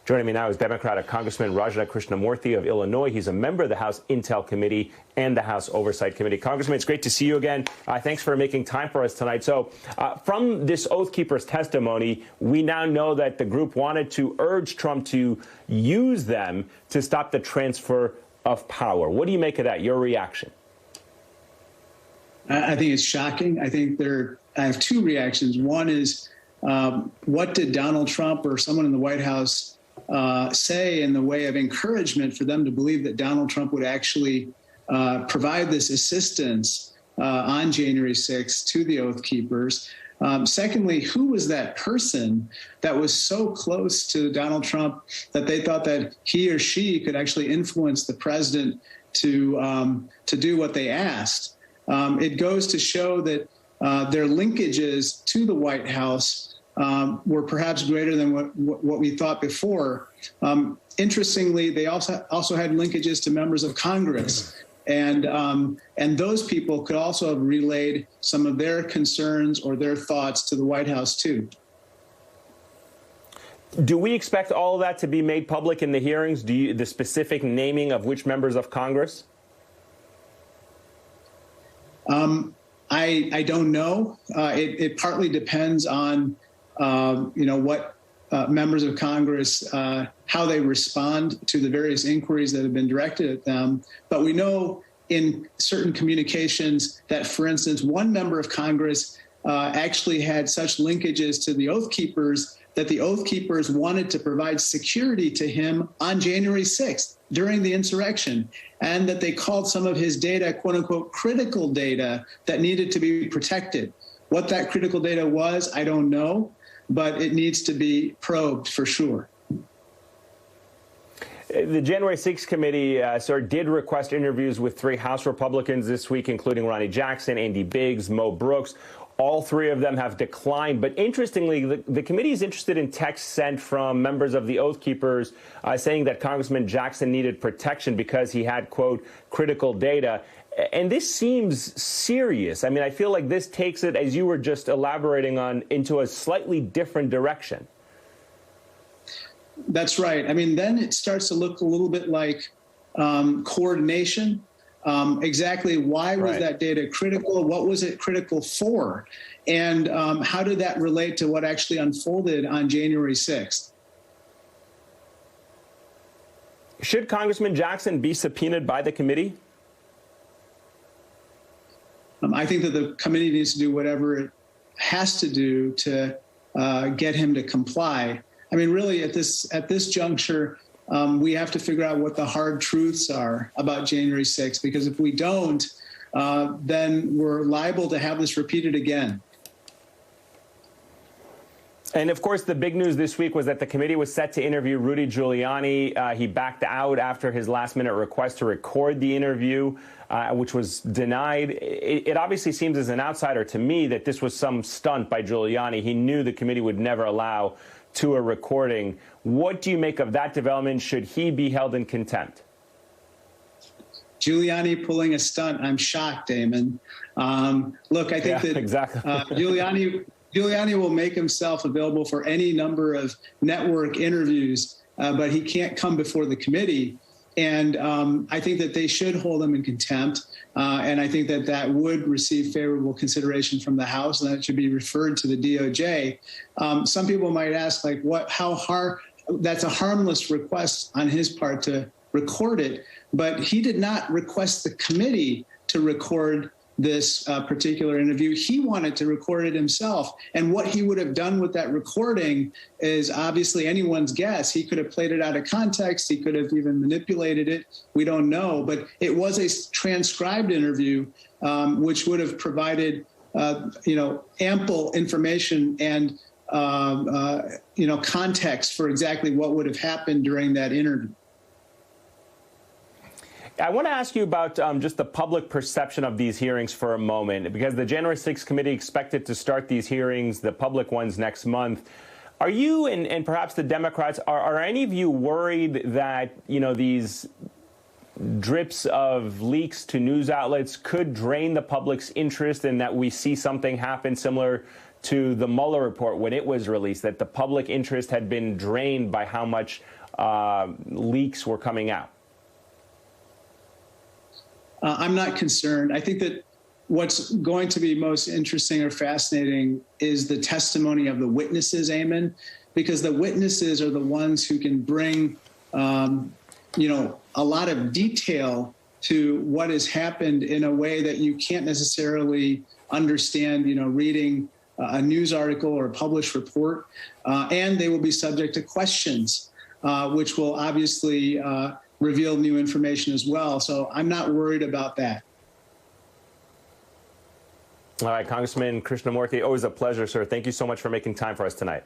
Joining me now is Democratic Congressman Krishnamoorthi of Illinois. He's a member of the House Intel Committee and the House Oversight Committee. Congressman, it's great to see you again. Thanks for making time for us tonight. So from this Oath Keepers testimony, we now know that the group wanted to urge Trump to use them to stop the transfer of power. What do you make of that? Your reaction? I think it's shocking. I have two reactions. One is, what did Donald Trump or someone in the White House say in the way of encouragement for them to believe that Donald Trump would actually provide this assistance on January 6th to the Oath Keepers? Secondly, who was that person that was so close to Donald Trump that they thought that he or she could actually influence the president to do what they asked? It goes to show that their linkages to the White House were perhaps greater than what we thought before. Interestingly, they also had linkages to members of Congress, and those people could also have relayed some of their concerns or their thoughts to the White House too. Do we expect all of that to be made public in the hearings? The specific naming of which members of Congress? I don't know. It partly depends on what members of Congress, how they respond to the various inquiries that have been directed at them. But we know in certain communications that, for instance, one member of Congress actually had such linkages to the Oath Keepers that the Oath Keepers wanted to provide security to him on January 6th during the insurrection, and that they called some of his data, quote unquote, critical data that needed to be protected. What that critical data was, I don't know, but it needs to be probed for sure. The January 6th committee did request interviews with 3 House Republicans this week, including Ronnie Jackson, Andy Biggs, Mo Brooks. All 3 of them have declined. But interestingly, the committee is interested in texts sent from members of the Oath Keepers saying that Congressman Jackson needed protection because he had, quote, critical data. And this seems serious. I mean, I feel like this takes it, as you were just elaborating on, into a slightly different direction. That's right. I mean, then it starts to look a little bit like coordination. Exactly why was that data critical? What was it critical for? And how did that relate to what actually unfolded on January 6th? Should Congressman Jackson be subpoenaed by the committee? I think that the committee needs to do whatever it has to do to get him to comply. I mean, really, at this juncture, we have to figure out what the hard truths are about January 6th, because if we don't, then we're liable to have this repeated again. And, of course, the big news this week was that the committee was set to interview Rudy Giuliani. He backed out after his last-minute request to record the interview, which was denied. It obviously seems as an outsider to me that this was some stunt by Giuliani. He knew the committee would never allow to a recording. What do you make of that development? Should he be held in contempt? Giuliani pulling a stunt. I'm shocked, Damon. Look, I think that exactly. Giuliani will make himself available for any number of network interviews, but he can't come before the committee. And I think that they should hold him in contempt. And I think that that would receive favorable consideration from the House, and that should be referred to the DOJ. Some people might ask, like, that's a harmless request on his part to record it. But he did not request the committee to record this particular interview. He wanted to record it himself. And what he would have done with that recording is obviously anyone's guess. He could have played it out of context. He could have even manipulated it. We don't know. But it was a transcribed interview, which would have provided, ample information and, context for exactly what would have happened during that interview. I want to ask you about just the public perception of these hearings for a moment, because the January 6th committee expected to start these hearings, the public ones, next month. Are you and perhaps the Democrats, are any of you worried that, these drips of leaks to news outlets could drain the public's interest and that we see something happen similar to the Mueller report when it was released, that the public interest had been drained by how much leaks were coming out? I'm not concerned. I think that what's going to be most interesting or fascinating is the testimony of the witnesses, Eamon, because the witnesses are the ones who can bring, a lot of detail to what has happened in a way that you can't necessarily understand, reading a news article or a published report. And they will be subject to questions, which will obviously reveal new information as well. So I'm not worried about that. All right, Congressman Krishnamoorthi, always a pleasure, sir. Thank you so much for making time for us tonight.